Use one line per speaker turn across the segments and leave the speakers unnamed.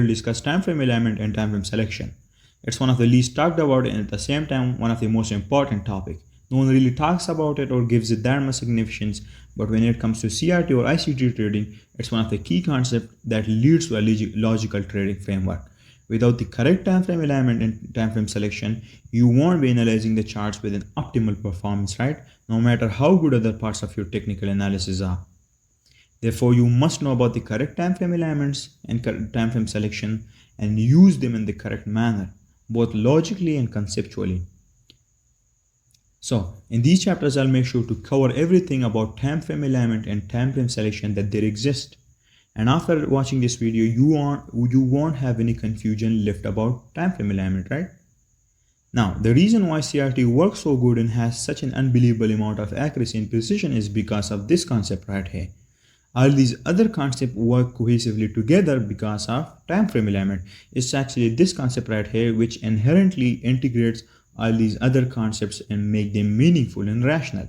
We'll discuss time frame alignment and time frame selection. It's one of the least talked about and at the same time one of the most important topics. No one really talks about it or gives it that much significance, but when it comes to CRT or ICT trading, it's one of the key concepts that leads to a logical trading framework. Without the correct time frame alignment and time frame selection, you won't be analyzing the charts with an optimal performance, right? No matter how good other parts of your technical analysis are. Therefore, you must know about the correct time frame alignments and time frame selection and use them in the correct manner, both logically and conceptually. So, in these chapters, I'll make sure to cover everything about time frame alignment and time frame selection that there exist. And after watching this video, you won't have any confusion left about time frame alignment, right? Now, the reason why CRT works so good and has such an unbelievable amount of accuracy and precision is because of this concept right here. All these other concepts work cohesively together because of time frame alignment. It's actually this concept right here which inherently integrates all these other concepts and make them meaningful and rational.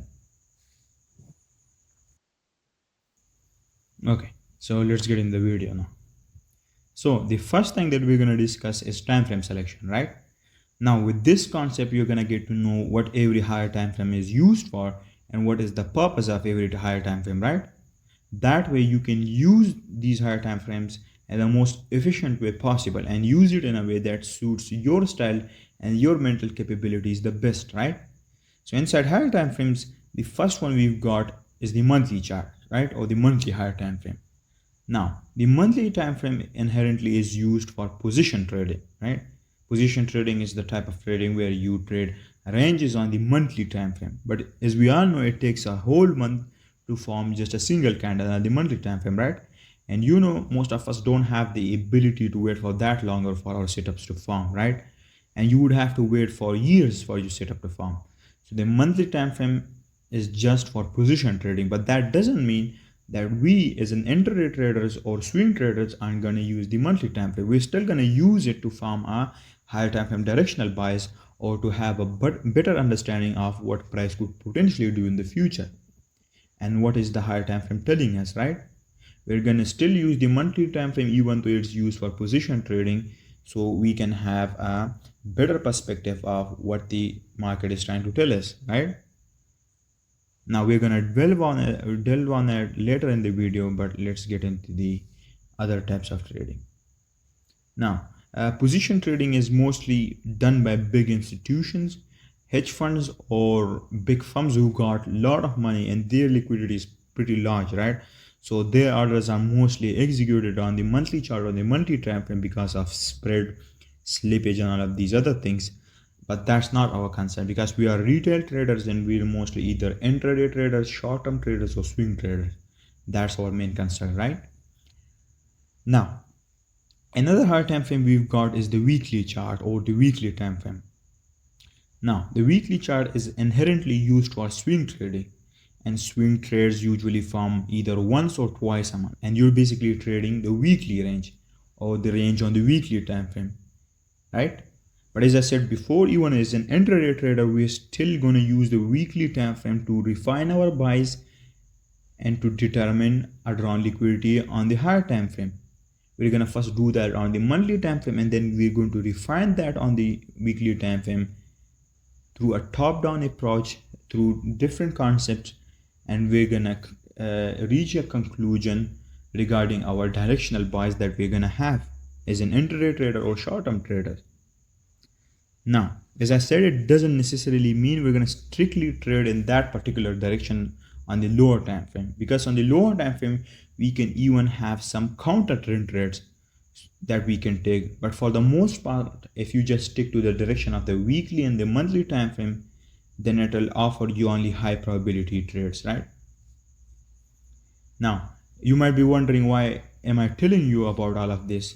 Okay, so let's get in the video now. So the first thing that we're going to discuss is time frame selection, right? Now with this concept, you're going to get to know what every higher time frame is used for and what is the purpose of every higher time frame, right? That way you can use these higher time frames in the most efficient way possible and use it in a way that suits your style and your mental capabilities the best, right? So inside higher time frames, the first one we've got is the monthly chart, right? Or the monthly higher time frame. Now, the monthly time frame inherently is used for position trading, right? Position trading is the type of trading where you trade ranges on the monthly time frame. But as we all know, it takes a whole month to form just a single candle on the monthly time frame, right? And you know, most of us don't have the ability to wait for that longer for our setups to form, right? And you would have to wait for years for your setup to form. So the monthly time frame is just for position trading, but that doesn't mean that we as an intraday traders or swing traders aren't going to use the monthly time frame. We're still going to use it to form a higher time frame directional bias or to have a better understanding of what price could potentially do in the future. And what is the higher time frame telling us, right? We're going to still use the monthly time frame even though it's used for position trading, so we can have a better perspective of what the market is trying to tell us, right? Now we're going to delve on it later in the video, but let's get into the other types of trading. Now, position trading is mostly done by big institutions, hedge funds or big firms who got a lot of money and their liquidity is pretty large, right? So their orders are mostly executed on the monthly chart or the monthly time frame because of spread, slippage and all of these other things. But that's not our concern because we are retail traders and we're mostly either intraday traders, short-term traders or swing traders. That's our main concern, right? Now, another higher time frame we've got is the weekly chart or the weekly time frame. Now, the weekly chart is inherently used for swing trading, and swing trades usually form either once or twice a month, and you're basically trading the weekly range or the range on the weekly time frame, right? But as I said before, even as an intraday trader, we're still going to use the weekly time frame to refine our buys and to determine a drawn liquidity on the higher time frame. We're going to first do that on the monthly time frame, and then we're going to refine that on the weekly time frame through a top-down approach, through different concepts, and we're gonna reach a conclusion regarding our directional buys that we're gonna have as an intraday trader or short-term trader. Now, as I said, it doesn't necessarily mean we're gonna strictly trade in that particular direction on the lower time frame, because on the lower time frame we can even have some counter trend trades that we can take. But for the most part, if you just stick to the direction of the weekly and the monthly time frame, then it will offer you only high probability trades, right? Now, you might be wondering, why am I telling you about all of this?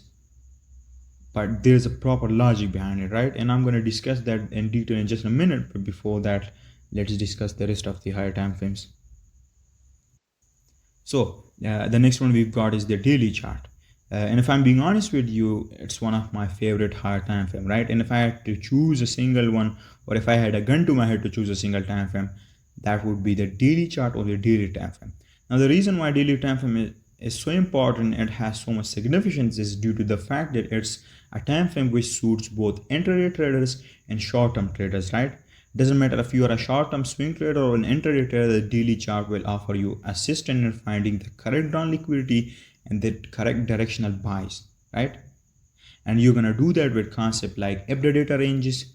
But there's a proper logic behind it, right? And I'm going to discuss that in detail in just a minute. But before that, let's discuss the rest of the higher time frames. So the next one we've got is the daily chart. And if I'm being honest with you, it's one of my favorite higher time frame, right? And if I had to choose a single one, or if I had a gun to my head to choose a single time frame, that would be the daily chart or the daily time frame. Now, the reason why daily time frame is so important and has so much significance is due to the fact that it's a time frame which suits both intraday traders and short-term traders, right? Doesn't matter if you are a short-term swing trader or an intraday trader, the daily chart will offer you assistance in finding the correct ground liquidity and the correct directional buys, right? And you're gonna do that with concepts like EBITDA data ranges,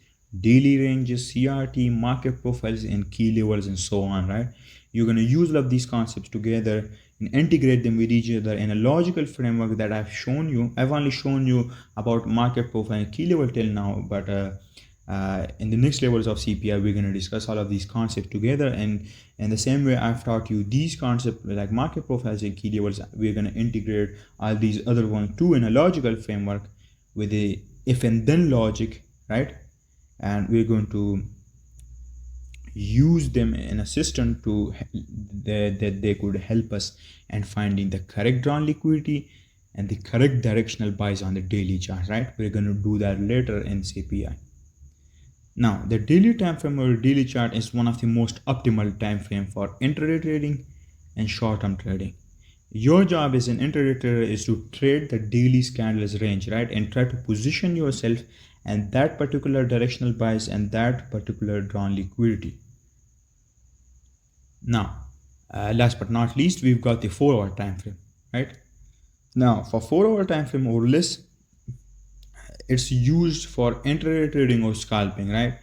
daily ranges, CRT, market profiles, and key levels, and so on, right? You're gonna use all of these concepts together and integrate them with each other in a logical framework that I've shown you. I've only shown you about market profile and key level till now, but in the next levels of CPI, we're going to discuss all of these concepts together. And in the same way I've taught you these concepts like market profiles and key levels, we're going to integrate all these other ones too in a logical framework with a if and then logic, right? And we're going to use them in a system to that they could help us in finding the correct drawn liquidity and the correct directional buys on the daily chart, right? We're going to do that later in CPI. Now, the daily time frame or daily chart is one of the most optimal time frame for intraday trading and short-term trading. Your job as an intraday trader is to trade the daily candles range, right? And try to position yourself and that particular directional buys and that particular drawn liquidity. Now, last but not least, we've got the 4-hour time frame, right? Now, for 4-hour time frame or less, it's used for intraday trading or scalping, right?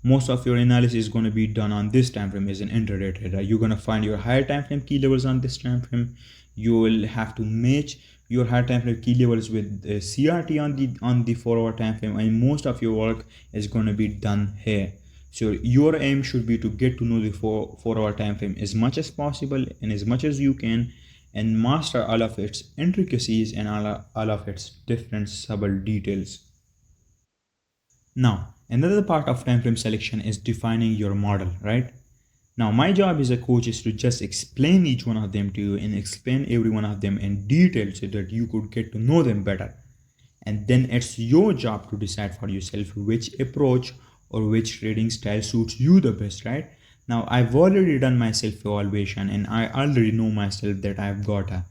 Most of your analysis is going to be done on this time frame as an intraday trader. You're going to find your higher time frame key levels on this time frame. You will have to match your higher time frame key levels with the CRT on the 4-hour time frame, and most of your work is going to be done here. So your aim should be to get to know the 4-hour time frame as much as possible and as much as you can, and master all of its intricacies and all of its different subtle details. Now, another part of time frame selection is defining your model, right? Now, my job as a coach is to just explain each one of them to you and explain every one of them in detail so that you could get to know them better. And then it's your job to decide for yourself which approach or which trading style suits you the best, right? Now, I've already done my self-evaluation and I already know myself that I've got a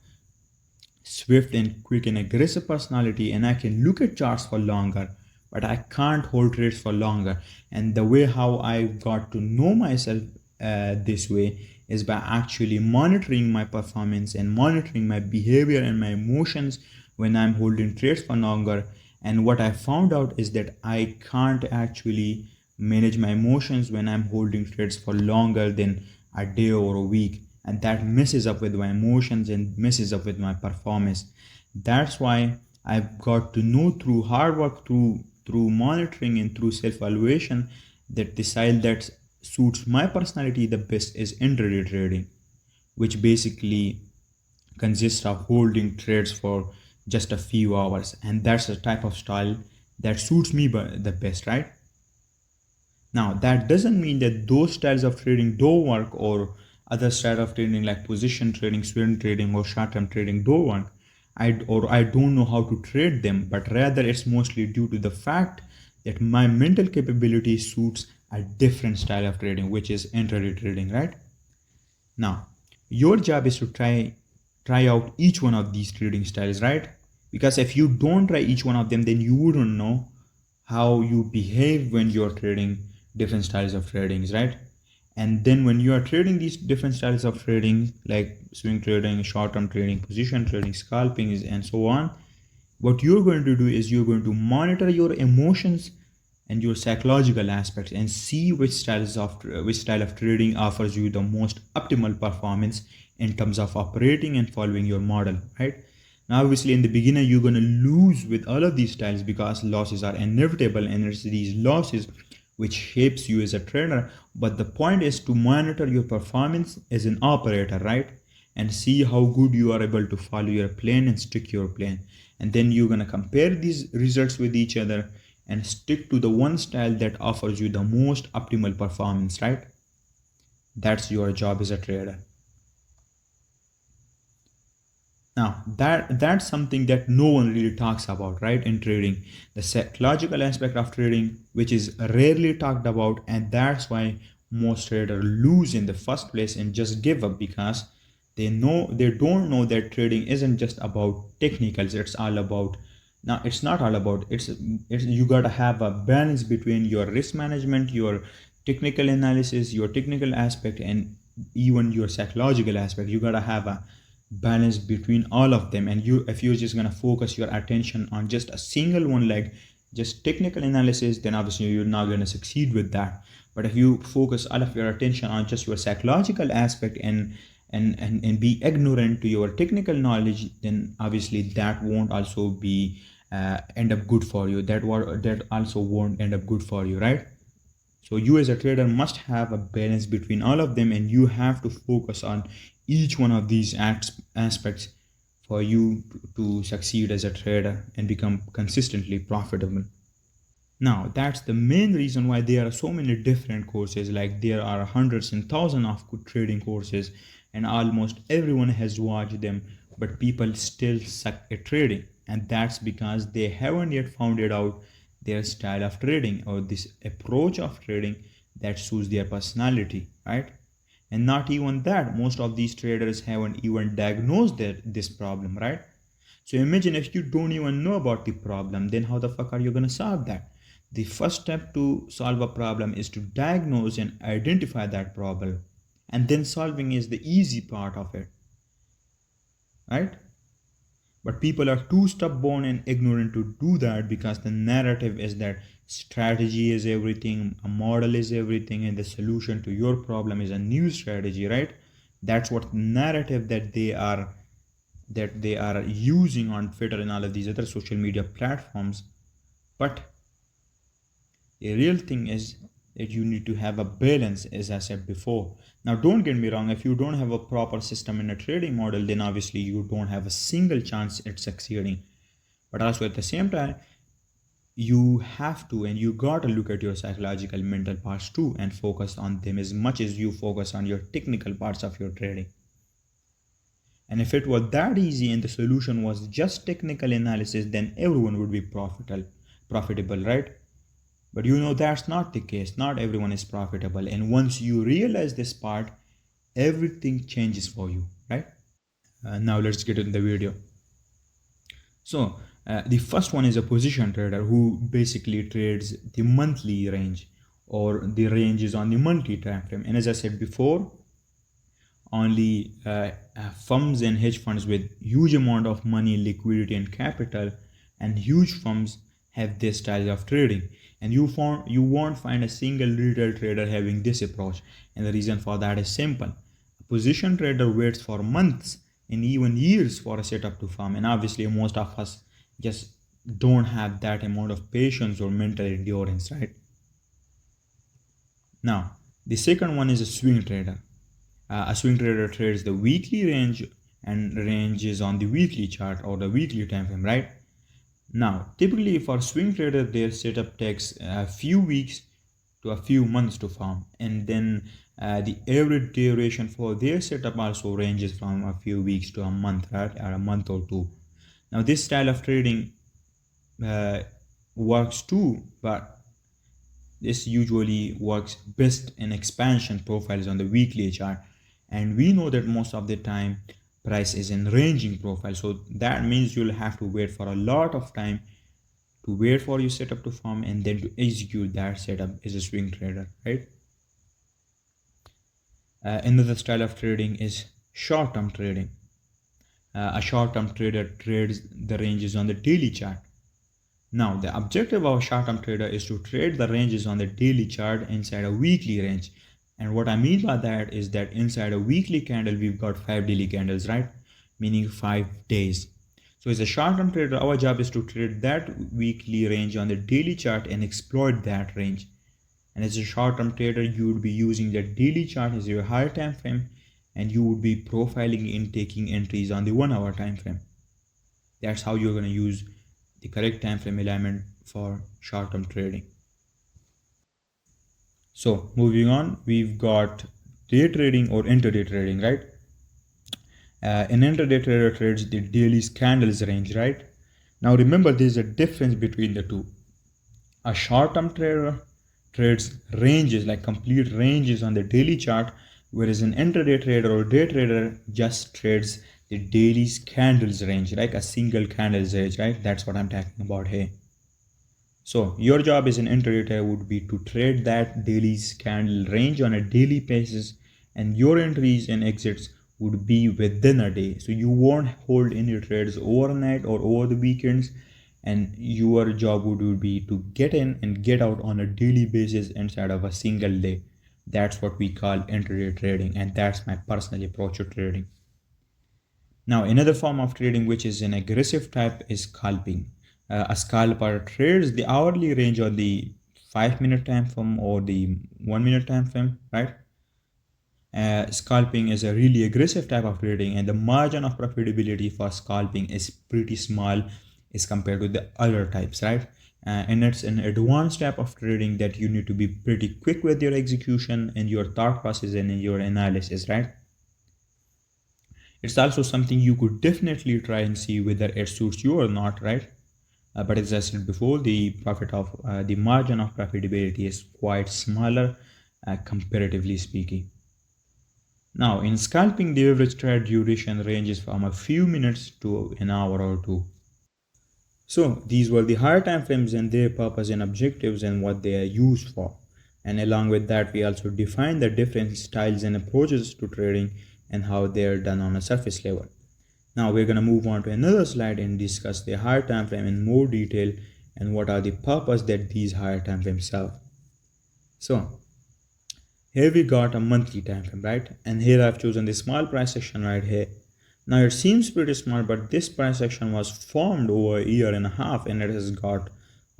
swift and quick and aggressive personality, and I can look at charts for longer, but I can't hold trades for longer. And the way how I got to know myself this way is by actually monitoring my performance and monitoring my behavior and my emotions when I'm holding trades for longer. And what I found out is that I can't actually manage my emotions when I'm holding trades for longer than a day or a week, and that messes up with my emotions and messes up with my performance. That's why I've got to know through hard work, through monitoring and through self-evaluation, that the style that suits my personality the best is intraday trading, which basically consists of holding trades for just a few hours, and that's the type of style that suits me the best, right? Now, that doesn't mean that those styles of trading don't work, or other style of trading like position trading, swing trading, or short-term trading don't work. I don't know how to trade them, but rather it's mostly due to the fact that my mental capability suits a different style of trading, which is intraday trading, right? Now, your job is to try out each one of these trading styles, right? Because if you don't try each one of them, then you wouldn't know how you behave when you're trading different styles of tradings, right? And then when you are trading these different styles of trading like swing trading, short-term trading, position trading, scalping, and so on, what you're going to do is you're going to monitor your emotions and your psychological aspects and see which style of trading offers you the most optimal performance in terms of operating and following your model, right? Now, obviously, in the beginning, you're going to lose with all of these styles because losses are inevitable, and it's these losses which shapes you as a trader. But the point is to monitor your performance as an operator, right? And see how good you are able to follow your plan and stick your plan. And then you're going to compare these results with each other and stick to the one style that offers you the most optimal performance, right? That's your job as a trader. Now, that's something that no one really talks about, right? In trading, the psychological aspect of trading, which is rarely talked about, and that's why most traders lose in the first place and just give up because They don't know that trading isn't just about technicals. It's all about, now it's not all about, it's you got to have a balance between your risk management, your technical analysis, your technical aspect, and even your psychological aspect. You got to have a balance between all of them. And you, if you're just going to focus your attention on just a single one, like just technical analysis, then obviously you're not going to succeed with that. But if you focus all of your attention on just your psychological aspect and be ignorant to your technical knowledge, then obviously that won't also be end up good for you. That also won't end up good for you, right? So you as a trader must have a balance between all of them, and you have to focus on each one of these aspects for you to succeed as a trader and become consistently profitable. Now, that's the main reason why there are so many different courses. Like there are hundreds and thousands of good trading courses, and almost everyone has watched them, but people still suck at trading. And that's because they haven't yet found it out their style of trading or this approach of trading that suits their personality, right? And not even that, most of these traders haven't even diagnosed this problem, right? So imagine if you don't even know about the problem, then how the fuck are you going to solve that? The first step to solve a problem is to diagnose and identify that problem. And then solving is the easy part of it, right? But people are too stubborn and ignorant to do that because the narrative is that strategy is everything, a model is everything, and the solution to your problem is a new strategy, right? That's what narrative that they are using on Twitter and all of these other social media platforms. But the real thing is that you need to have a balance, as I said before. Now, don't get me wrong, if you don't have a proper system in a trading model, then obviously you don't have a single chance at succeeding. But also at the same time, you have to and you got to look at your psychological mental parts too and focus on them as much as you focus on your technical parts of your trading. And if it was that easy and the solution was just technical analysis, then everyone would be profitable, right? But you know that's not the case. Not everyone is profitable. And once you realize this part, everything changes for you, right? Now let's get into the video. So the first one is a position trader who basically trades the monthly range, or the range is on the monthly time frame. And as I said before, only firms and hedge funds with huge amount of money, liquidity, and capital, and huge firms have this style of trading. And you won't find a single retail trader having this approach. And the reason for that is simple. A position trader waits for months and even years for a setup to form. And obviously most of us just don't have that amount of patience or mental endurance, right? Now, the second one is a swing trader. A swing trader trades the weekly range, and range is on the weekly chart or the weekly time frame, right? Now, typically for swing trader, their setup takes a few weeks to a few months to form, and then the average duration for their setup also ranges from a few weeks to a month, right, or a month or two. Now, this style of trading works too, but this usually works best in expansion profiles on the weekly chart, and we know that most of the time price is in ranging profile, so that means you'll have to wait for a lot of time to wait for your setup to form and then to execute that setup as a swing trader, right? Another style of trading is short-term trading. A short-term trader trades the ranges on the daily chart. Now, the objective of a short-term trader is to trade the ranges on the daily chart inside a weekly range. And what I mean by that is that inside a weekly candle, we've got 5 daily candles, right? Meaning 5 days. So as a short-term trader, our job is to trade that weekly range on the daily chart and exploit that range. And as a short-term trader, you would be using the daily chart as your higher time frame, and you would be profiling in taking entries on the 1 hour time frame. That's how you're going to use the correct time frame alignment for short-term trading. So moving on, we've got day trading or intraday trading, right? An intraday trader trades the daily candles range, right? Now remember, there's a difference between the two. A short-term trader trades ranges, like complete ranges on the daily chart, whereas an intraday trader or day trader just trades the daily candles range, like a single candles range, right? That's what I'm talking about here. So your job as an intraday trader would be to trade that daily candle range on a daily basis, and your entries and exits would be within a day. So you won't hold any trades overnight or over the weekends, and your job would be to get in and get out on a daily basis inside of a single day. That's what we call intraday trading, and that's my personal approach to trading. Now, another form of trading, which is an aggressive type, is scalping. A scalper trades the hourly range on the 5 minute time frame or the 1 minute time frame, right? Scalping is a really aggressive type of trading, and the margin of profitability for scalping is pretty small as compared to the other types, right? And it's an advanced type of trading that you need to be pretty quick with your execution and your thought process and in your analysis, right? It's also something you could definitely try and see whether it suits you or not, right? But as I said before, the margin of profitability is quite smaller, comparatively speaking. Now, in scalping, the average trade duration ranges from a few minutes to an hour or two. So, these were the higher time frames and their purpose and objectives and what they are used for. And along with that, we also define the different styles and approaches to trading and how they are done on a surface level. Now, we're going to move on to another slide and discuss the higher time frame in more detail and what are the purpose that these higher time frames serve. So, here we got a monthly time frame, right? And here I've chosen the small price action right here. Now it seems pretty small, but this price action was formed over a year and a half and it has got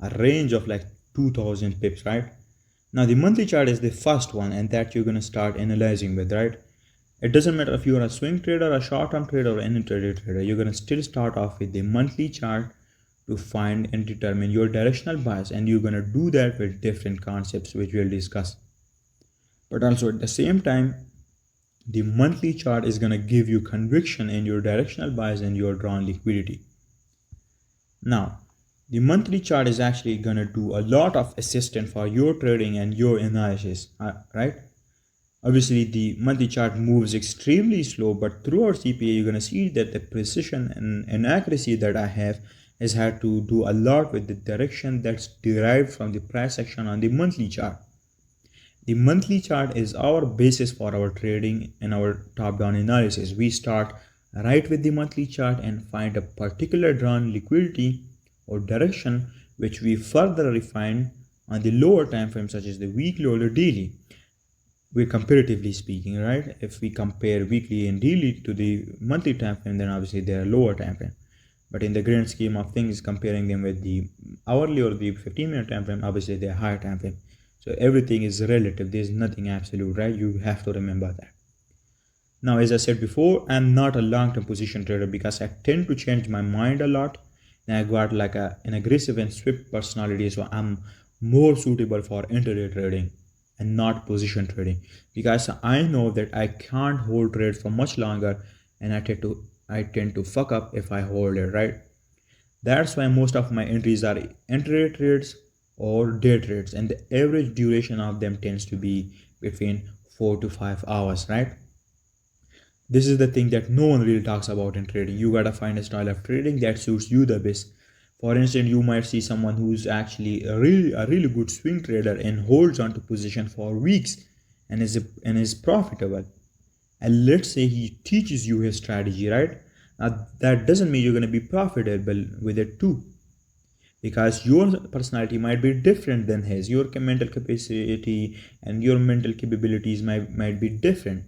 a range of like 2000 pips, right? Now the monthly chart is the first one and that you're going to start analyzing with, right? It doesn't matter if you're a swing trader, a short-term trader, or any trader, you're going to still start off with the monthly chart to find and determine your directional bias, and you're going to do that with different concepts which we'll discuss. But also at the same time, the monthly chart is going to give you conviction in your directional bias and your drawn liquidity. Now, the monthly chart is actually going to do a lot of assistance for your trading and your analysis, right? Obviously, the monthly chart moves extremely slow, but through our CPA, you're going to see that the precision and accuracy that I have has had to do a lot with the direction that's derived from the price action on the monthly chart. The monthly chart is our basis for our trading and our top-down analysis. We start right with the monthly chart and find a particular drawn liquidity or direction which we further refine on the lower time frame such as the weekly or the daily. We're comparatively speaking, right? If we compare weekly and daily to the monthly time frame, then obviously they are lower time frame. But in the grand scheme of things, comparing them with the hourly or the 15-minute time frame, obviously they are higher time frame. So everything is relative. There's nothing absolute, right? You have to remember that. Now, as I said before, I'm not a long-term position trader because I tend to change my mind a lot. And I got like an aggressive and swift personality, so I'm more suitable for intraday trading and not position trading because I know that I can't hold trades for much longer, and I tend to fuck up if I hold it, right? That's why most of my entries are intraday trades or day trades, and the average duration of them tends to be between 4 to 5 hours, right? This is the thing that no one really talks about in trading. You gotta find a style of trading that suits you the best. For instance, you might see someone who's actually a really good swing trader and holds onto position for weeks and is profitable. And let's say he teaches you his strategy, right? Now that doesn't mean you're gonna be profitable with it too, because your personality might be different than his. Your mental capacity and your mental capabilities might be different,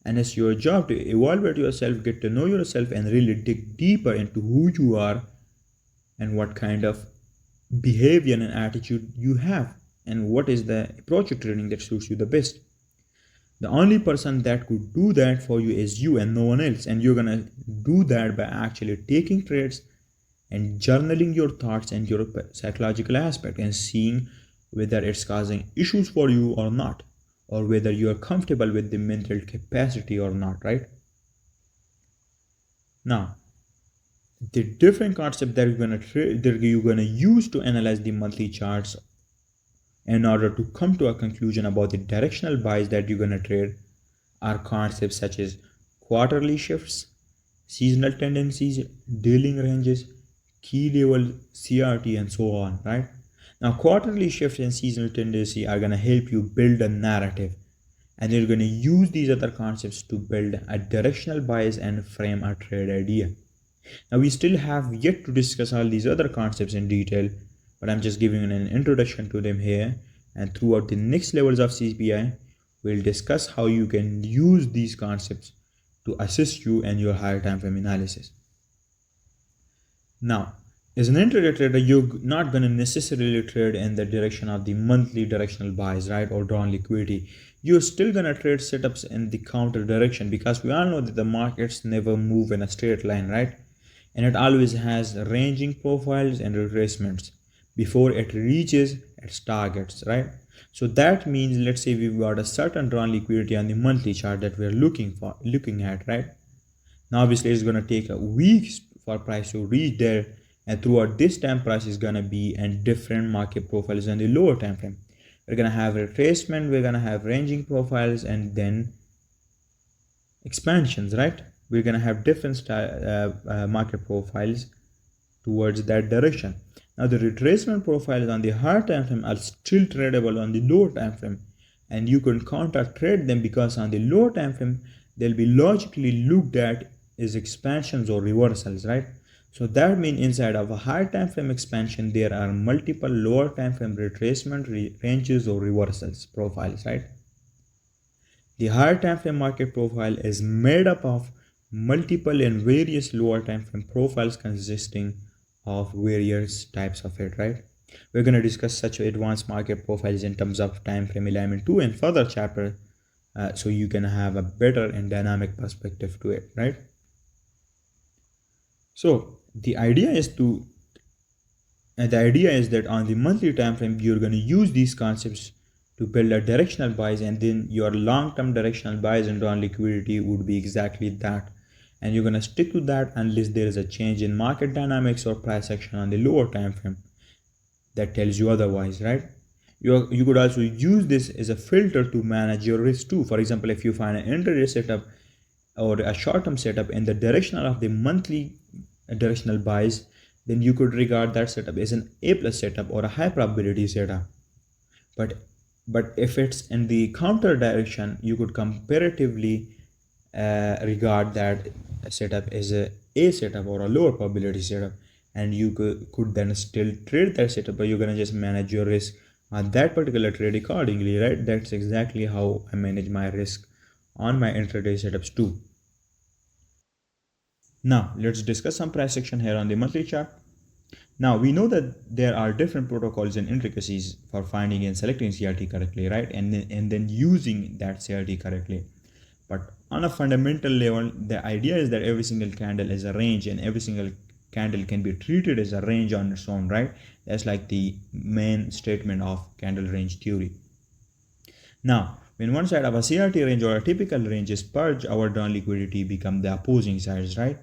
and it's your job to evaluate yourself, get to know yourself, and really dig deeper into who you are and what kind of behavior and attitude you have and what is the approach to trading that suits you the best. The only person that could do that for you is you and no one else, and you're gonna do that by actually taking trades and journaling your thoughts and your psychological aspect and seeing whether it's causing issues for you or not, or whether you are comfortable with the mental capacity or not, right? Now, the different concept that you're gonna use to analyze the monthly charts in order to come to a conclusion about the directional bias that you're gonna trade are concepts such as quarterly shifts, seasonal tendencies, dealing ranges, key level CRT, and so on, right? Now, quarterly shifts and seasonal tendency are going to help you build a narrative, and you're going to use these other concepts to build a directional bias and frame a trade idea. Now, we still have yet to discuss all these other concepts in detail, but I'm just giving an introduction to them here. And throughout the next levels of CPI, we'll discuss how you can use these concepts to assist you in your higher time frame analysis. Now, as an intraday trader, you're not going to necessarily trade in the direction of the monthly directional buys, right, or drawn liquidity. You're still going to trade setups in the counter direction, because we all know that the markets never move in a straight line, right? And it always has ranging profiles and retracements before it reaches its targets, right? So that means, let's say we've got a certain drawn liquidity on the monthly chart that we're looking at, right? Now obviously it's going to take a week for price to reach there, and throughout this time price is going to be in different market profiles in the lower time frame. We're going to have retracement, we're going to have ranging profiles, and then expansions, right? We're going to have different market profiles towards that direction. Now the retracement profiles on the higher time frame are still tradable on the lower time frame, and you can counter trade them, because on the lower time frame they'll be logically looked at as expansions or reversals, right? So that means inside of a higher time frame expansion there are multiple lower time frame retracement ranges or reversals profiles, right? The higher time frame market profile is made up of multiple and various lower time frame profiles consisting of various types of it, right? We're going to discuss such advanced market profiles in terms of time frame alignment 2 in further chapter, so you can have a better and dynamic perspective to it, right? So the idea is that on the monthly time frame you're going to use these concepts to build a directional bias, and then your long-term directional bias and drawn liquidity would be exactly that, and you're going to stick to that unless there is a change in market dynamics or price action on the lower time frame that tells you otherwise, right? You could also use this as a filter to manage your risk too. For example, if you find an intraday setup or a short-term setup in the directional of the monthly directional bias, then you could regard that setup as an A plus setup or a high probability setup. But if it's in the counter direction, you could comparatively regard that setup as a setup or a lower probability setup, and you could then still trade that setup, but you're going to just manage your risk on that particular trade accordingly, right? That's exactly how I manage my risk on my intraday setups too. Now let's discuss some price action here on the monthly chart. Now we know that there are different protocols and intricacies for finding and selecting CRT correctly, right? And then using that CRT correctly. But on a fundamental level, the idea is that every single candle is a range, and every single candle can be treated as a range on its own, right? That's like the main statement of candle range theory. Now, when one side of a CRT range or a typical range is purged, our drawn liquidity become the opposing sides, right?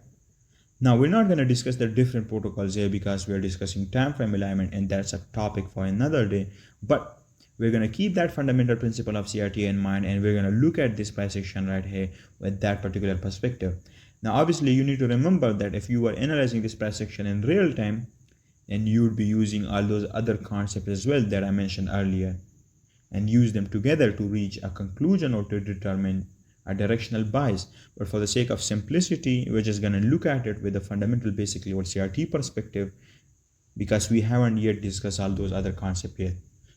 Now, we're not going to discuss the different protocols here because we're discussing time frame alignment, and that's a topic for another day. But we're going to keep that fundamental principle of CRT in mind, and we're going to look at this price action right here with that particular perspective. Now, obviously, you need to remember that if you were analyzing this price action in real time, then you would be using all those other concepts as well that I mentioned earlier, and use them together to reach a conclusion or to determine a directional bias. But for the sake of simplicity, we're just going to look at it with a fundamental basic level CRT perspective, because we haven't yet discussed all those other concepts yet.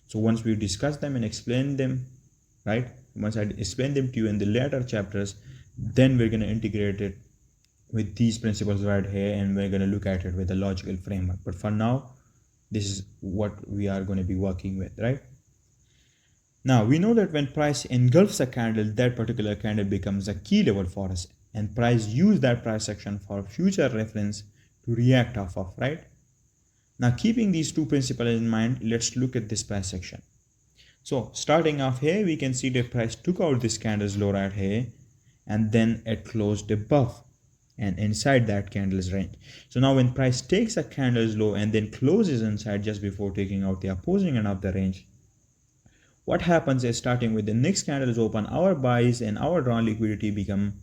So once we discuss them and explain them, right, once I explain them to you in the later chapters, then we're going to integrate it with these principles right here, and we're going to look at it with a logical framework. But for now, this is what we are going to be working with, right? Now we know that when price engulfs a candle, that particular candle becomes a key level for us, and price use that price action for future reference to react off of, right? Now keeping these two principles in mind, let's look at this price action. So starting off here, we can see that price took out this candle's low right here, and then it closed above and inside that candle's range. So now when price takes a candle's low and then closes inside just before taking out the opposing end of the range, what happens is, starting with the next candle is open, our buys and our drawn liquidity becomes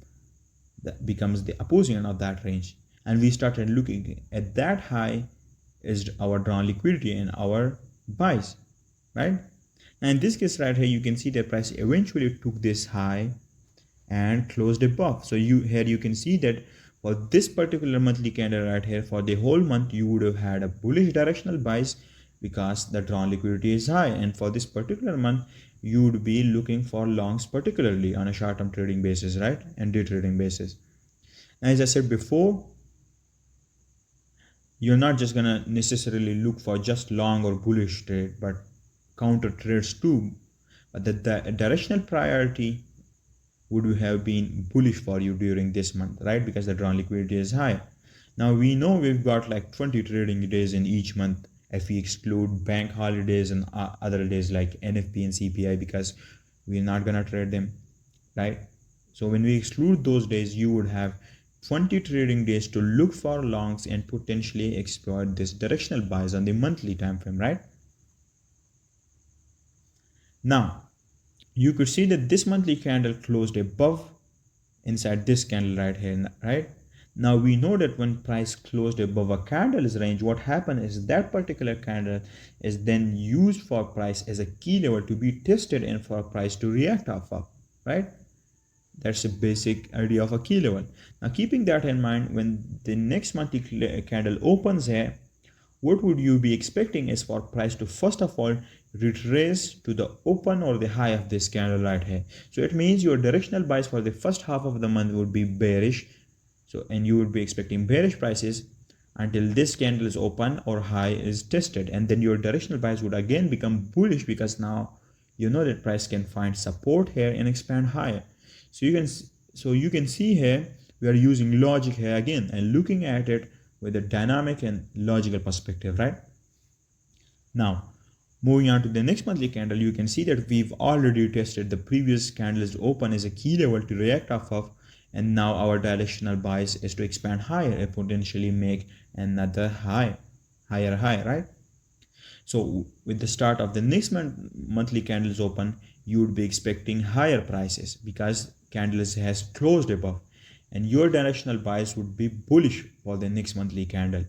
the opposing end of that range, and we started looking at that high is our drawn liquidity and our buys, right? And in this case right here, you can see the price eventually took this high and closed above. So you can see that for this particular monthly candle right here, for the whole month you would have had a bullish directional buys because the drawn liquidity is high, and for this particular month you would be looking for longs, particularly on a short-term trading basis, right, and day trading basis. And as I said before, you're not just gonna necessarily look for just long or bullish trade, but counter trades too. But the directional priority would have been bullish for you during this month, right? Because the drawn liquidity is high. Now we know we've got like 20 trading days in each month if we exclude bank holidays and other days like NFP and CPI, because we're not gonna trade them, right? So when we exclude those days, you would have 20 trading days to look for longs and potentially exploit this directional buys on the monthly time frame, right? Now you could see that this monthly candle closed above inside this candle right here, right? Now we know that when price closed above a candle's range, what happened is that particular candle is then used for price as a key level to be tested and for price to react off of, right? That's a basic idea of a key level. Now keeping that in mind, when the next monthly candle opens here, what would you be expecting is for price to first of all retrace to the open or the high of this candle right here. So it means your directional buys for the first half of the month would be bearish. So, and you would be expecting bearish prices until this candle is open or high is tested, and then your directional buys would again become bullish because now you know that price can find support here and expand higher. So you can see here we are using logic here again and looking at it with a dynamic and logical perspective, right? Now moving on to the next monthly candle, you can see that we've already tested the previous candle's open as a key level to react off of, and now our directional bias is to expand higher and potentially make another higher high, right? So with the start of the next monthly candles open, you would be expecting higher prices because candles has closed above, and your directional bias would be bullish for the next monthly candle.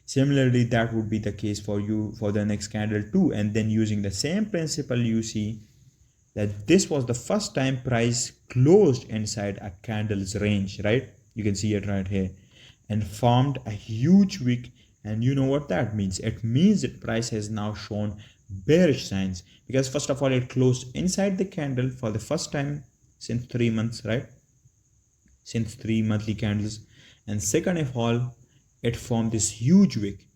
Similarly, that would be the case for you for the next candle too, and then using the same principle, you see that this was the first time price closed inside a candle's range, right? You can see it right here, and formed a huge wick. And you know what that means? It means that price has now shown bearish signs because first of all it closed inside the candle for the first time since 3 months, right? Since 3 monthly candles. And second of all, it formed this huge wick,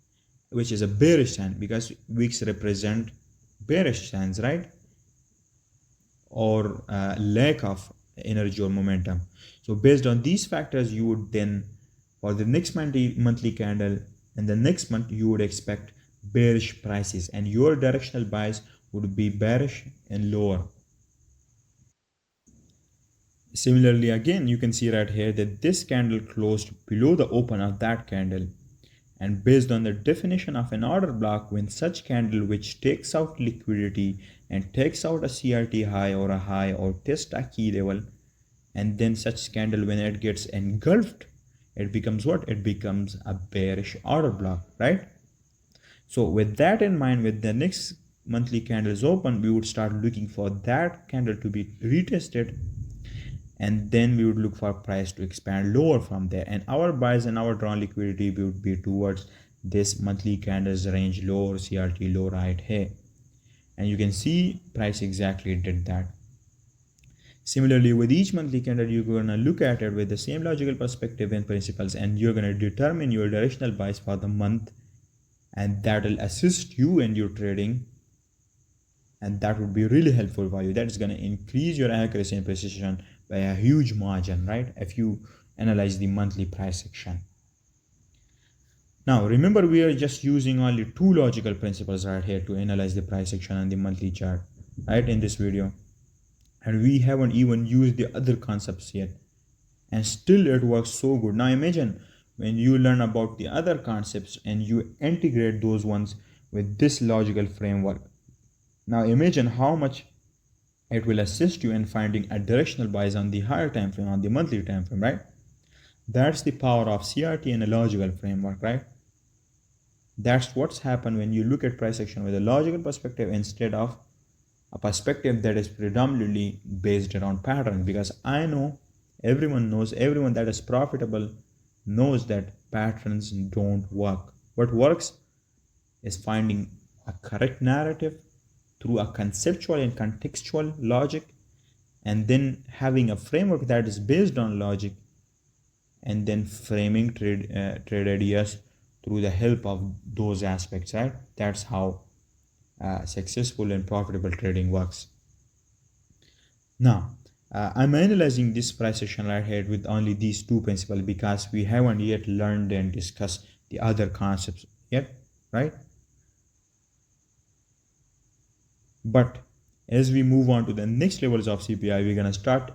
which is a bearish sign because wicks represent bearish signs, right? Or lack of energy or momentum. So based on these factors, you would then for the next monthly candle and the next month you would expect bearish prices, and your directional bias would be bearish and lower. Similarly, again, you can see right here that this candle closed below the open of that candle, and based on the definition of an order block, when such candle which takes out liquidity and takes out a CRT high or a high or test a key level, and then such candle when it gets engulfed, it becomes what? It becomes a bearish order block, right? So with that in mind, with the next monthly candles open, we would start looking for that candle to be retested, and then we would look for price to expand lower from there, and our buys and our drawn liquidity would be towards this monthly candles range lower CRT low right here, and you can see price exactly did that. Similarly, with each monthly candle, you're going to look at it with the same logical perspective and principles, and you're going to determine your directional buys for the month, and that will assist you in your trading, and that would be really helpful for you. That is going to increase your accuracy and precision by a huge margin, right? If you analyze the monthly price action. Now remember, we are just using only 2 logical principles right here to analyze the price action on the monthly chart, right, in this video, and we haven't even used the other concepts yet, and still it works so good. Now imagine when you learn about the other concepts and you integrate those ones with this logical framework. Now imagine how much it will assist you in finding a directional buys on the higher time frame, on the monthly time frame, right? That's the power of CRT in a logical framework, right? That's what's happened when you look at price action with a logical perspective instead of a perspective that is predominantly based around patterns. Because I know everyone knows, everyone that is profitable knows that patterns don't work. What works is finding a correct narrative through a conceptual and contextual logic, and then having a framework that is based on logic, and then framing trade ideas through the help of those aspects, right? That's how successful and profitable trading works. Now, I'm analyzing this price action right here with only these two principles because we haven't yet learned and discussed the other concepts yet, right? But as we move on to the next levels of CPI, we're gonna start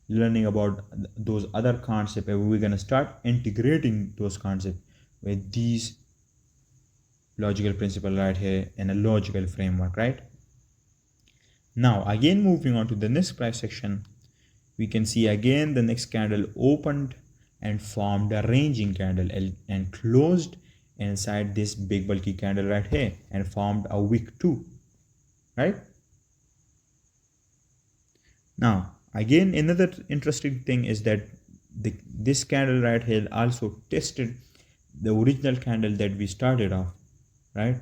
learning about those other concepts, and we're gonna start integrating those concepts with these logical principle right here in a logical framework, right? Now again, moving on to the next price section, we can see again the next candle opened and formed a ranging candle and closed inside this big bulky candle right here and formed a wick too, right? Now again, another interesting thing is that this candle right here also tested the original candle that we started off, right?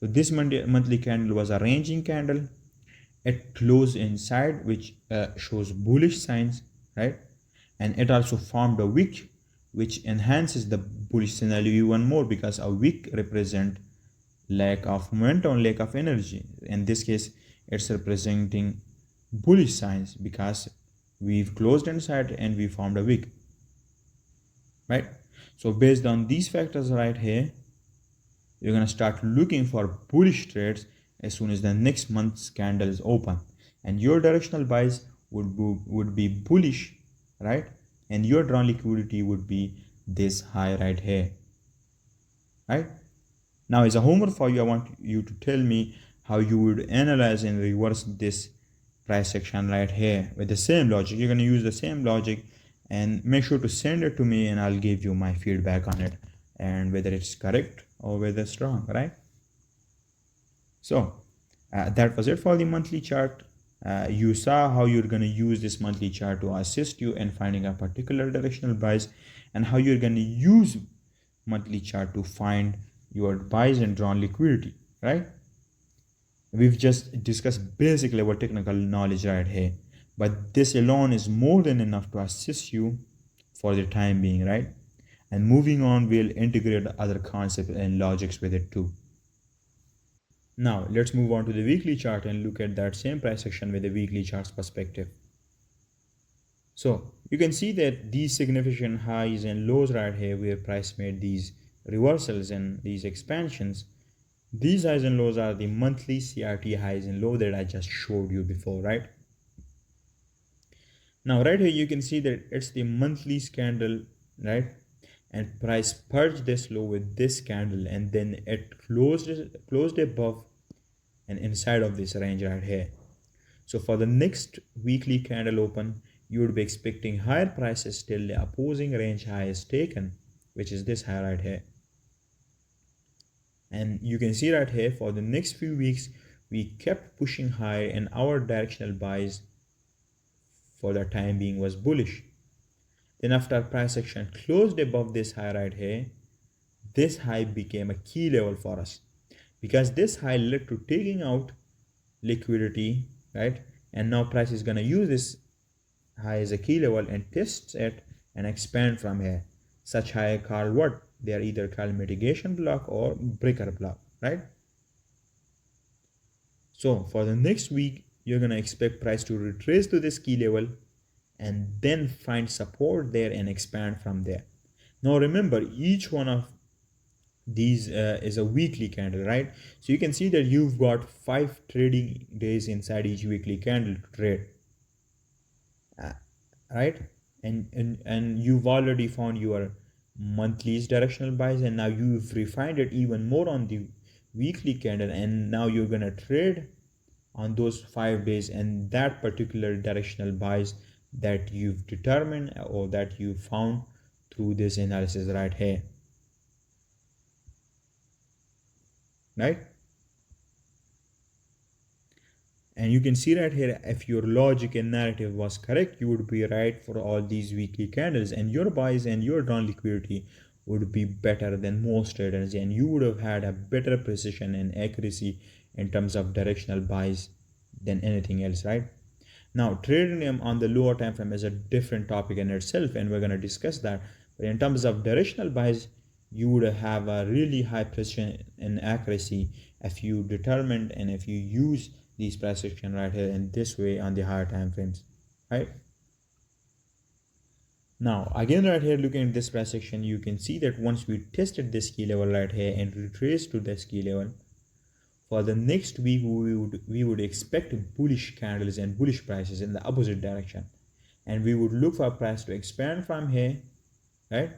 So this monthly candle was a ranging candle. It closed inside, which shows bullish signs, right? And it also formed a wick, which enhances the bullish scenario even more because a wick represents lack of momentum, lack of energy. In this case, it's representing bullish signs because we've closed inside and we formed a wick, right? So based on these factors right here, you're going to start looking for bullish trades as soon as the next month's candle is open, and your directional buys would be bullish, right? And your drawn liquidity would be this high right here, right? Now as a homework for you, I want you to tell me how you would analyze and reverse this price action right here with the same logic. You're going to use the same logic and make sure to send it to me, and I'll give you my feedback on it and whether it's correct or whether it's wrong, right? So that was it for the monthly chart. You saw how you're going to use this monthly chart to assist you in finding a particular directional buys, and how you're going to use monthly chart to find your buys and drawn liquidity, right? We've just discussed basic level technical knowledge right here, but this alone is more than enough to assist you for the time being, right? And moving on, we'll integrate other concepts and logics with it too. Now let's move on to the weekly chart and look at that same price action with the weekly charts perspective. So you can see that these significant highs and lows right here where price made these reversals and these expansions, these highs and lows are the monthly CRT highs and low that I just showed you before, right? Now right here you can see that it's the monthly candle, right? And price purged this low with this candle, and then it closed above and inside of this range right here. So for the next weekly candle open, you would be expecting higher prices till the opposing range high is taken, which is this high right here. And you can see right here for the next few weeks we kept pushing higher, and our directional buys for the time being was bullish. Then after price action closed above this high right here, this high became a key level for us because this high led to taking out liquidity, right? And now price is going to use this high as a key level and tests it and expand from here. Such high are called what? They are either called mitigation block or breaker block, right? So for the next week, you're going to expect price to retrace to this key level and then find support there and expand from there. Now remember, each one of these is a weekly candle, right? So you can see that you've got 5 trading days inside each weekly candle to trade, right? And you've already found your monthly's directional buys, and now you've refined it even more on the weekly candle, and now you're gonna trade on those 5 days and that particular directional buys that you've determined or that you found through this analysis right here, right? And you can see right here, if your logic and narrative was correct, you would be right for all these weekly candles, and your buys and your drawn liquidity would be better than most traders, and you would have had a better precision and accuracy in terms of directional buys than anything else, right? Now, trading them on the lower time frame is a different topic in itself, and we're going to discuss that. But in terms of directional buys, you would have a really high precision and accuracy if you determined and if you use these price action right here in this way on the higher time frames, right? Now, again, right here, looking at this price action, you can see that once we tested this key level right here and retraced to this key level, for the next week we would expect bullish candles and bullish prices in the opposite direction, and we would look for price to expand from here, right?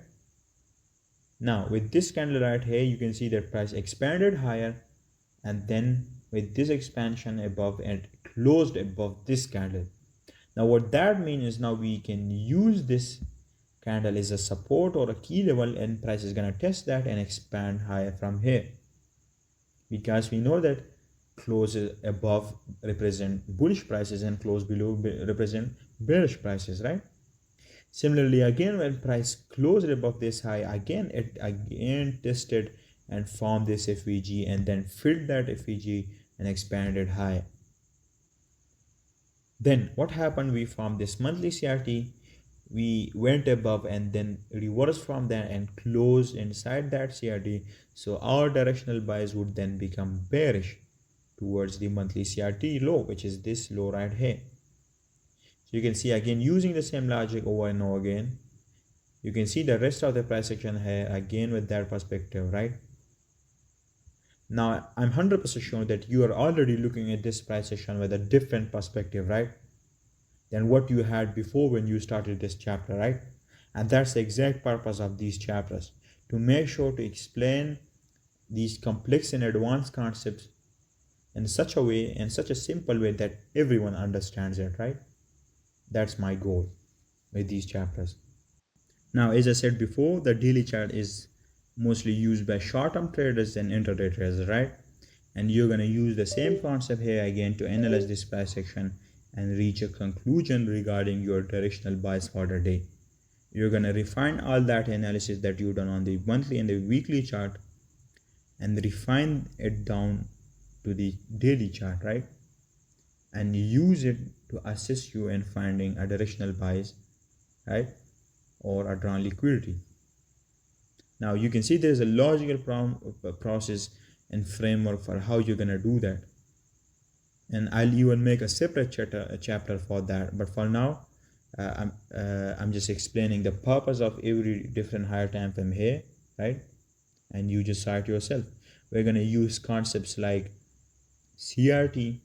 Now with this candle right here, you can see that price expanded higher, and then with this expansion above and closed above this candle. Now what that means is now we can use this candle as a support or a key level, and price is going to test that and expand higher from here, because we know that close above represent bullish prices and close below represent bearish prices, right? Similarly, again, when price closed above this high, again it again tested and formed this FVG and then filled that FVG and expanded high. Then what happened? We formed this monthly CRT, we went above and then reversed from there and closed inside that CRT. So our directional buys would then become bearish towards the monthly CRT low, which is this low right here. So you can see again, using the same logic over and over again, you can see the rest of the price action here again with that perspective, right? Now I'm 100% sure that you are already looking at this price action with a different perspective, right, than what you had before when you started this chapter, right? And that's the exact purpose of these chapters, to make sure to explain these complex and advanced concepts in such a way, in such a simple way that everyone understands it, right? That's my goal with these chapters. Now, as I said before, the daily chart is mostly used by short-term traders and intraday traders, right? And you're going to use the same concept here again to analyze this price action and reach a conclusion regarding your directional buys for the day. You're going to refine all that analysis that you've done on the monthly and the weekly chart and refine it down to the daily chart, right? And use it to assist you in finding a directional buys, right, or a drawn liquidity. Now you can see there's a logical process and framework for how you're gonna do that, and I'll even make a separate chapter for that. But for now, I'm just explaining the purpose of every different higher time frame here, right? And you just start yourself. We're gonna use concepts like CRT,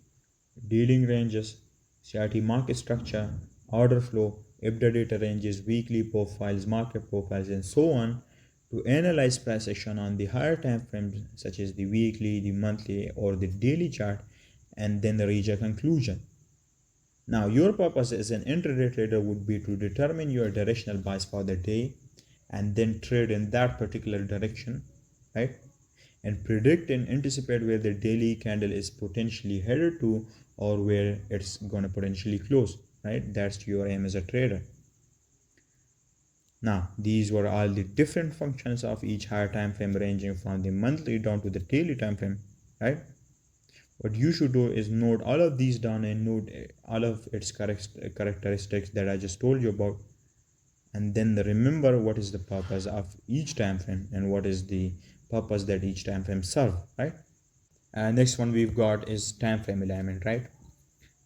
dealing ranges, CRT market structure, order flow, EBITDA data ranges, weekly profiles, market profiles, and so on to analyze price action on the higher time frames such as the weekly, the monthly, or the daily chart, and then reach a conclusion. Now your purpose as an intraday trader would be to determine your directional buys for the day and then trade in that particular direction, right? And predict and anticipate where the daily candle is potentially headed to or where it's going to potentially close, right? That's your aim as a trader. Now these were all the different functions of each higher time frame, ranging from the monthly down to the daily time frame, right? What you should do is note all of these down and note all of its characteristics that I just told you about, and then remember what is the purpose of each time frame and what is the purpose that each time frame serve, right? And next one we've got is time frame alignment, right?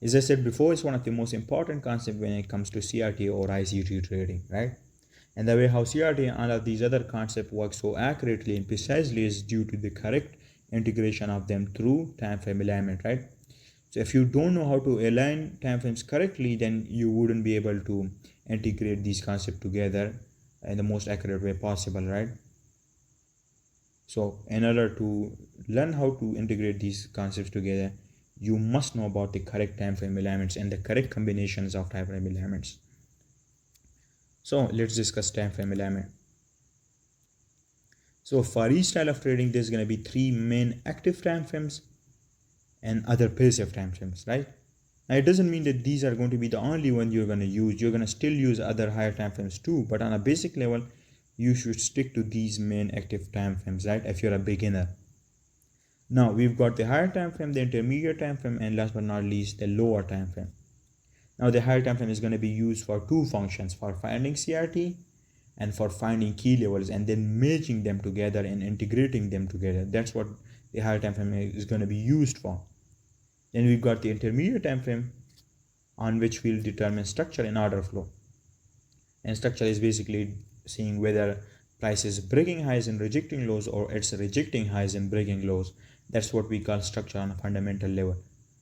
As I said before, it's one of the most important concepts when it comes to CRT or ICT trading, right? And the way how CRT and all of these other concepts work so accurately and precisely is due to the correct integration of them through time frame alignment, right? So if you don't know how to align time frames correctly, then you wouldn't be able to integrate these concepts together in the most accurate way possible, right? So in order to learn how to integrate these concepts together, you must know about the correct time frame elements and the correct combinations of time frame elements. So let's discuss time frame element. So for each style of trading, there's going to be three main active time frames and other passive time frames, right? Now it doesn't mean that these are going to be the only one you're going to use. You're going to still use other higher time frames too, but on a basic level, you should stick to these main active time frames, right? If you're a beginner. Now we've got the higher time frame, the intermediate time frame, and last but not least, the lower time frame. Now the higher time frame is going to be used for two functions, for finding CRT and for finding key levels and then merging them together and integrating them together. That's what the higher time frame is going to be used for. Then we've got the intermediate time frame on which we'll determine structure and order flow. And structure is basically seeing whether price is breaking highs and rejecting lows, or it's rejecting highs and breaking lows. That's what we call structure on a fundamental level.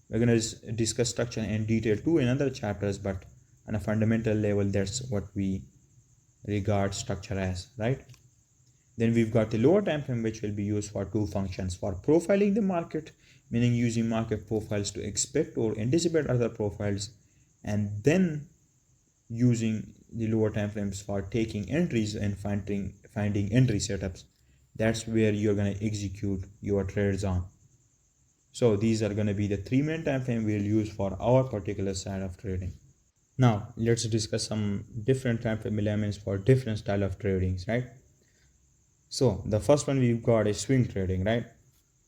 We're going to discuss structure in detail too in other chapters, but on a fundamental level, that's what we regard structure as, right? Then we've got the lower time frame, which will be used for two functions: for profiling the market, meaning using market profiles to expect or anticipate other profiles, and then using the lower time frames for taking entries and finding entry setups. That's where you're going to execute your trades on. So these are going to be the three main time frame we'll use for our particular side of trading. Now let's discuss some different time frame elements for different style of tradings, right? So the first one we've got is swing trading, right?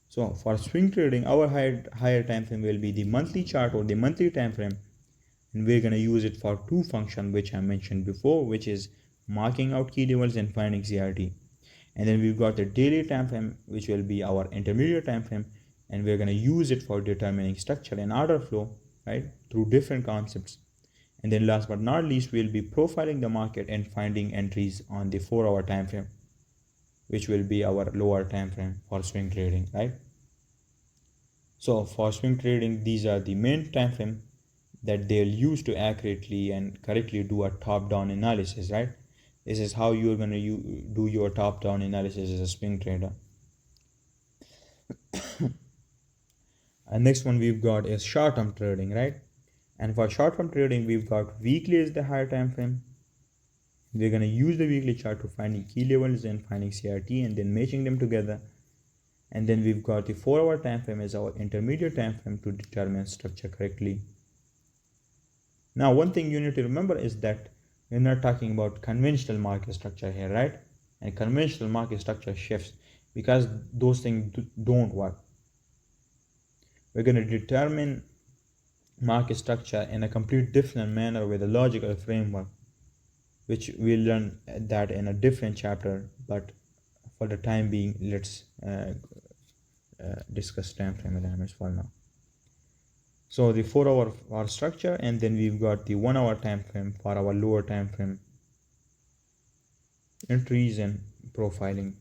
So for swing trading, our higher time frame will be the monthly chart or the monthly time frame, and we're going to use it for two functions which I mentioned before, which is marking out key levels and finding CRT. And then we've got the daily time frame, which will be our intermediate time frame, and we're going to use it for determining structure and order flow, right, through different concepts. And then last but not least, we'll be profiling the market and finding entries on the 4-hour time frame, which will be our lower time frame for swing trading, right? So for swing trading, these are the main time frame that they'll use to accurately and correctly do a top-down analysis, right? This is how you're going to do your top-down analysis as a swing trader. And next one we've got is short-term trading, right? And for short-term trading, we've got weekly as the higher time frame. We're going to use the weekly chart to finding key levels and finding CRT and then matching them together. And then we've got the 4-hour time frame as our intermediate time frame to determine structure correctly. Now, one thing you need to remember is that we're not talking about conventional market structure here, right? And conventional market structure shifts because those things don't work. We're going to determine market structure in a complete different manner with a logical framework, which we'll learn that in a different chapter. But for the time being, let's discuss time frame elements for now. So the 4-hour for structure, and then we've got the 1-hour time frame for our lower time frame entries and profiling,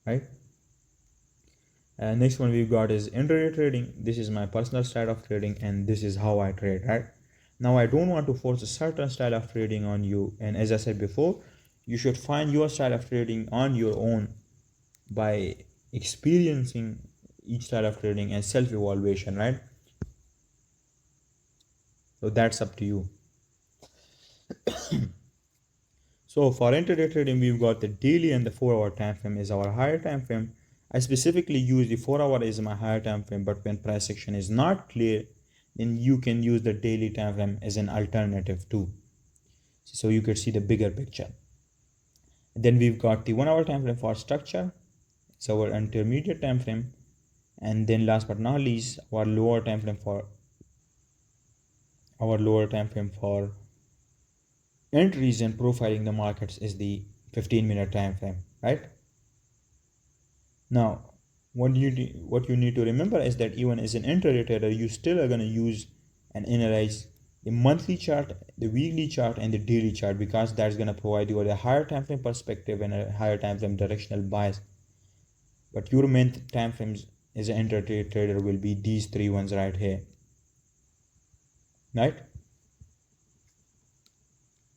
right? Next one we've got is intraday trading. This is my personal style of trading, and this is how I trade, right? Now I don't want to force a certain style of trading on you, and as I said before, you should find your style of trading on your own by experiencing each style of trading and self-evaluation, right? So that's up to you. So for intraday trading, we've got the daily and the 4-hour time frame is our higher time frame. I specifically use the 4-hour as my higher time frame, but when price action is not clear, then you can use the daily time frame as an alternative too. So you could see the bigger picture. Then we've got the 1-hour time frame for structure. It's our intermediate time frame. And then last but not least, our lower time frame for entries and profiling the markets is the 15-minute time frame, right? Now, what you need to remember is that even as an intraday trader, you still are going to use and analyze the monthly chart, the weekly chart, and the daily chart, because that's going to provide you with a higher time frame perspective and a higher time frame directional bias. But your main time frames as an intraday trader will be these three ones right here, right?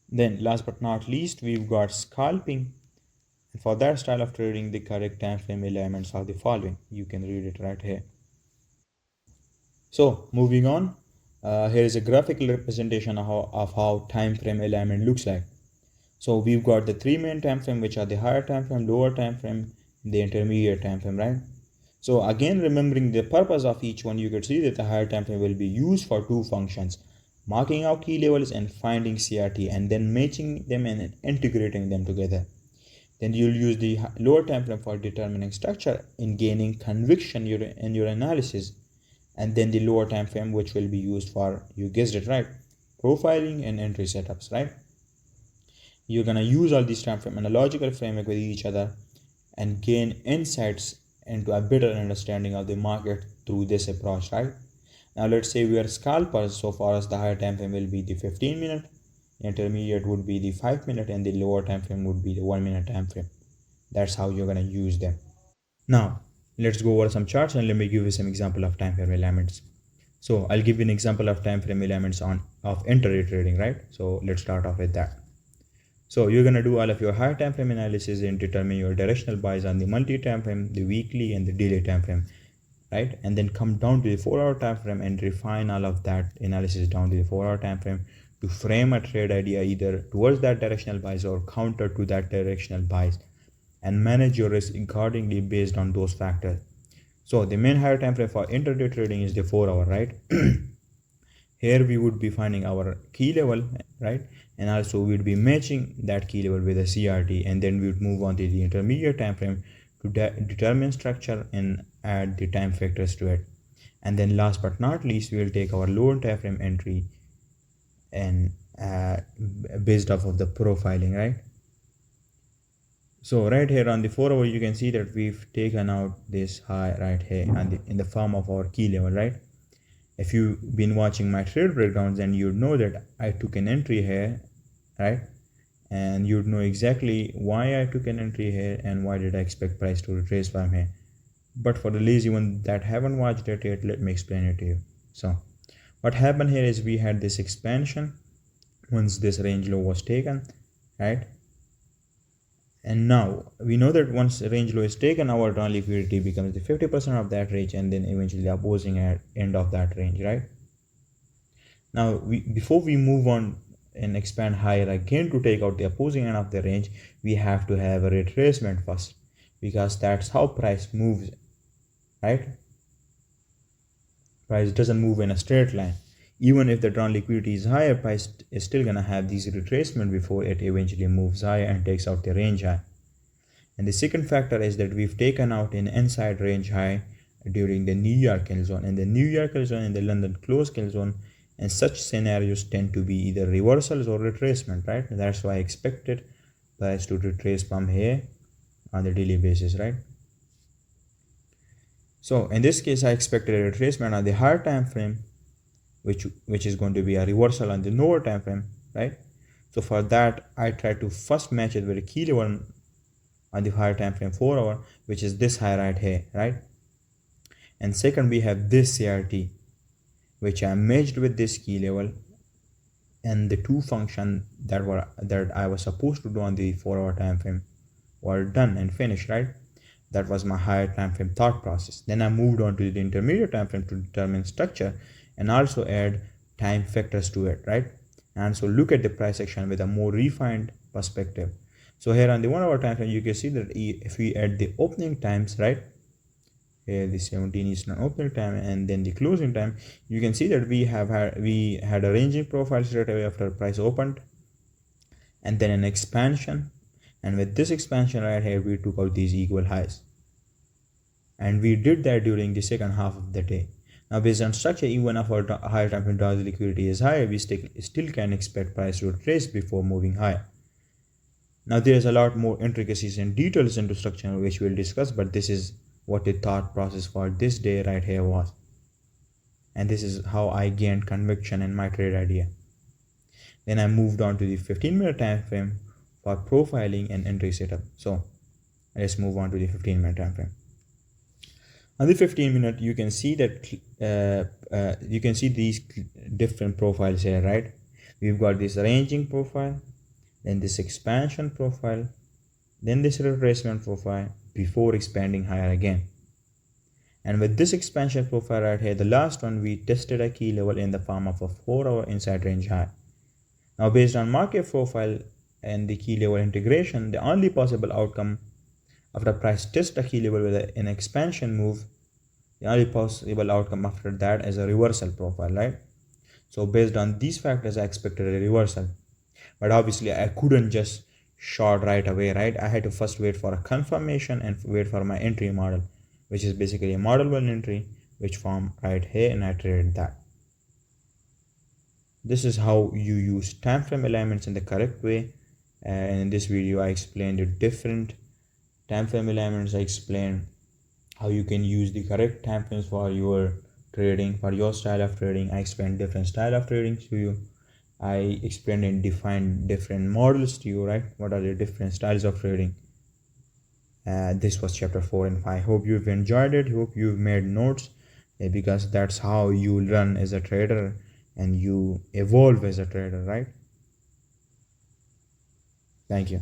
Then last but not least, we've got scalping, For that style of trading, the correct time frame elements are the following. You can read it right here. So moving on, here is a graphical representation of how time frame alignment looks like. So we've got the three main time frame, which are the higher time frame, lower time frame, the intermediate time frame, right? So again, remembering the purpose of each one, you could see that the higher time frame will be used for two functions: marking out key levels and finding CRT, and then matching them and integrating them together. Then you'll use the lower time frame for determining structure in gaining conviction in your analysis, and then the lower time frame which will be used for, you guessed it right, profiling and entry setups, right? You're gonna use all these time frame and a logical framework with each other and gain insights into a better understanding of the market through this approach, right? Now let's say we are scalpers, so for us the higher time frame will be the 15-minute, intermediate would be the 5-minute, and the lower time frame would be the 1-minute time frame. That's how you're gonna use them. Now let's go over some charts and let me give you some example of time frame elements. So I'll give you an example of time frame elements of intraday trading, right? So let's start off with that. So you're gonna do all of your higher time frame analysis and determine your directional buys on the multi time frame, the weekly and the daily time frame, right? And then come down to the 4-hour time frame and refine all of that analysis down to the 4-hour time frame to frame a trade idea either towards that directional buys or counter to that directional buys, and manage your risk accordingly based on those factors. So the main higher time frame for intraday trading is the 4-hour, right? Here we would be finding our key level, right? And also we would be matching that key level with a CRT, and then we would move on to the intermediate time frame to determine structure and add the time factors to it. And then last but not least, we will take our lower time frame entry and based off of the profiling, right? So right here on the 4-hour, you can see that we've taken out this high right here in the form of our key level, right? If you've been watching my trade breakdowns, then you'd know that I took an entry here, right? And you'd know exactly why I took an entry here and why did I expect price to retrace from here. But for the lazy one that haven't watched it yet, let me explain it to you. So what happened here is we had this expansion once this range low was taken, right? And now we know that once range low is taken, our drawn liquidity becomes the 50% of that range, and then eventually the opposing at end of that range, right? Now before we move on and expand higher again to take out the opposing end of the range, we have to have a retracement first, because that's how price moves, right? Price doesn't move in a straight line. Even if the drawn liquidity is higher, price is still gonna have these retracement before it eventually moves higher and takes out the range high. And the second factor is that we've taken out an inside range high during the New York kill zone, and the New York kill zone and the London close kill zone, and such scenarios tend to be either reversals or retracement, right? And that's why I expected price to retrace from here on the daily basis, right? So in this case, I expected a retracement on the higher time frame, which is going to be a reversal on the lower time frame, right? So for that, I try to first match it with a key level on the higher time frame 4-hour, which is this high right here, right? And second, we have this CRT, which I matched with this key level, and the two functions that I was supposed to do on the 4-hour time frame were done and finished, right? That was my higher time frame thought process. Then I moved on to the intermediate time frame to determine structure and also add time factors to it, right? And so look at the price action with a more refined perspective. So here on the 1-hour time frame, you can see that if we add the opening times, right, here the 17 Eastern opening time and then the closing time, you can see that we had a ranging profile straight away after price opened, and then an expansion, and with this expansion right here, we took out these equal highs, and we did that during the second half of the day. Now based on structure, even if our higher time frame draws liquidity is high, we still can expect price to retrace before moving higher. Now there is a lot more intricacies and details into structure which we'll discuss, but this is what the thought process for this day right here was, and this is how I gained conviction in my trade idea. Then I moved on to the 15-minute time frame for profiling and entry setup. So let's move on to the 15-minute time frame. On the 15-minute, you can see that you can see these different profiles here, right? We've got this ranging profile, then this expansion profile, then this retracement profile before expanding higher again. And with this expansion profile right here, the last one, we tested a key level in the form of a 4-hour inside range high. Now based on market profile and the key level integration, the only possible outcome after price test a key level with an expansion move, the only possible outcome after that is a reversal profile, right? So based on these factors, I expected a reversal. But obviously I couldn't just short right away, right? I had to first wait for a confirmation and wait for my entry model, which is basically a model 1 entry, which form right here, and I traded that. This is how you use time frame alignments in the correct way. And in this video I explained the different time frame alignments. I explained how you can use the correct time frames for your trading, for your style of trading. I explained different style of trading to you. I explained and defined different models to you, right? What are the different styles of trading? This was chapter 4 and 5. Hope you've enjoyed it. Hope you've made notes, because that's how you learn as a trader and you evolve as a trader, right? Thank you.